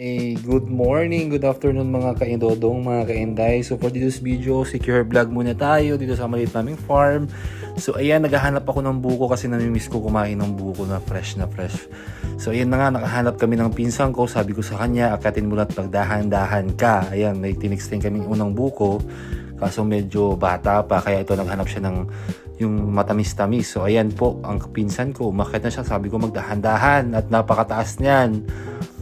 Hey, good morning, good afternoon mga kaindodong, mga kainday. So for this video, secure vlog muna tayo dito sa maliit naming farm. So ayan, naghahanap ako ng buko kasi namimiss ko kumain ng buko na fresh na fresh. So ayan na nga, nakahanap kami ng pinsan ko. Sabi ko sa kanya, akatin mo na at magdahan-dahan ka. Ayan, may tinexting kaming unang buko. Kaso medyo bata pa, kaya ito naghanap siya ng yung matamis-tamis. So ayan po, ang pinsan ko, umakyat na siya. Sabi ko magdahan-dahan at napakataas niyan.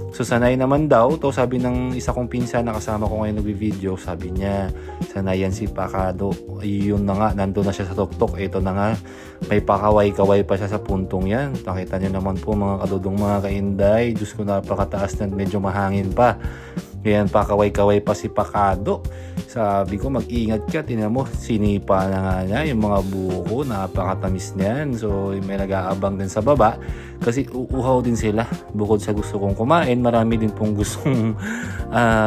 So sanay naman daw, to sabi ng isa kong pinsan na kasama ko ngayon nagbi-video, sabi niya, sanayan si Pakado. Yun na nga, nandun na siya sa tuktok. Ito na nga, may pakaway-kaway pa siya sa puntong yan. Nakita niyo naman po mga kadudong, mga kainday. Diyos ko, napakataas na, medyo mahangin pa. Yan, pakaway-kaway pa si Pakado. Sabi ko, mag-ingat ka. Tingnan mo, sinipa na nga niya yung mga buko. Napakatamis niyan. So, may nag-aabang din sa baba. Kasi uuhaw din sila. Bukod sa gusto kong kumain, marami din pong gustong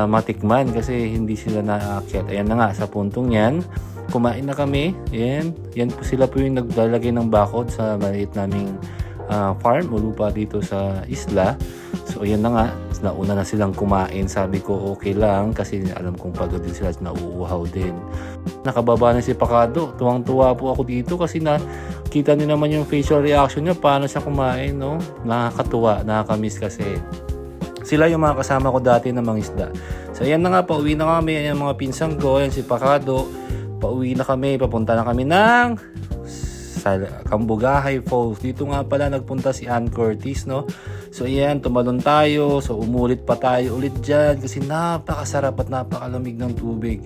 matikman. Kasi hindi sila naaakyat. Ayan na nga, sa puntong yan. Kumain na kami. Yan. Yan po sila po yung naglalagay ng bakod sa maliit naming farm o lupa dito sa isla. So ayan na nga, nauna na silang kumain. Sabi ko okay lang kasi alam kong pagod din sila at nauuhaw din. Nakababa na si Pakado. Tuwang-tuwa po ako dito kasi nakita niyo naman yung facial reaction niya paano siya kumain, no? Nakakatuwa, nakakamiss kasi. Sila yung mga kasama ko dati na mangisda. So ayan na nga, pauwi na kami. Ayan mga pinsang ko, ayan si Pakado. Pauwi na kami, papunta na kami ng sa Cambugahay Falls. Dito nga pala nagpunta si Ann Curtis, no? So ayan, tumalon tayo. So umulit pa tayo ulit dyan kasi napakasarap at napakalamig ng tubig.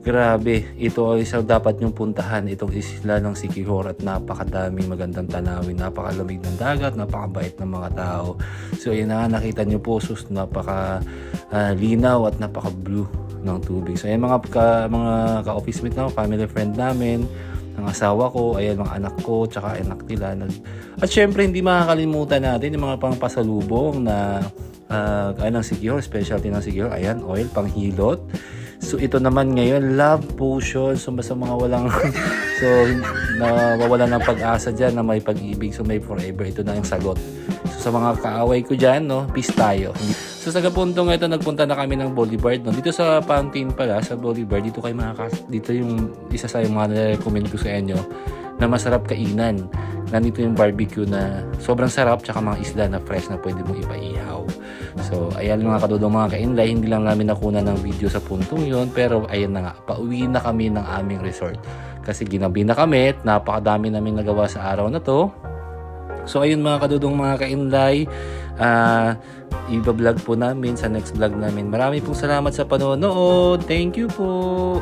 Grabe, ito ay isa dapat yung puntahan, itong isla ng Siquijor at napakadaming magandang tanawin, napakalamig ng dagat, napakabait ng mga tao. So ayan na, nakita nyo po, sus, napaka linaw at napaka blue ng tubig. So ayan mga ka-office mate na, family friend namin, ng asawa ko, ayan mga anak ko, tsaka anak nila. At syempre hindi makakalimutan natin yung mga pangpasalubong na ng Siquijor, specialty ng Siquijor, ayan, oil, panghilot. So ito naman ngayon, love potion. So basta mga walang so nawawalan ng pag-asa dyan na may pag-ibig, so may forever. Ito na yung sagot. So sa mga kaaway ko dyan, no, peace tayo. So sa puntong ito, nagpunta na kami ng Boulevard, no. Dito sa Fountain pala, sa Boulevard, dito kayo dito yung isa sa yung mga nare-recommend ko sa inyo na masarap kainan. Nandito yung barbecue na sobrang sarap, tsaka mga isla na fresh na pwede mong ipaihaw. So ayan mga kadudong, mga kainlay, hindi lang namin nakuna ng video sa puntong yon, pero ayan na nga, pauwi na kami ng aming resort kasi ginabi na kami at napakadami namin nagawa sa araw na to. So ayun mga kadudong, mga kainlay, iba-vlog po namin sa next vlog namin. Marami pong salamat sa panonood. Thank you po.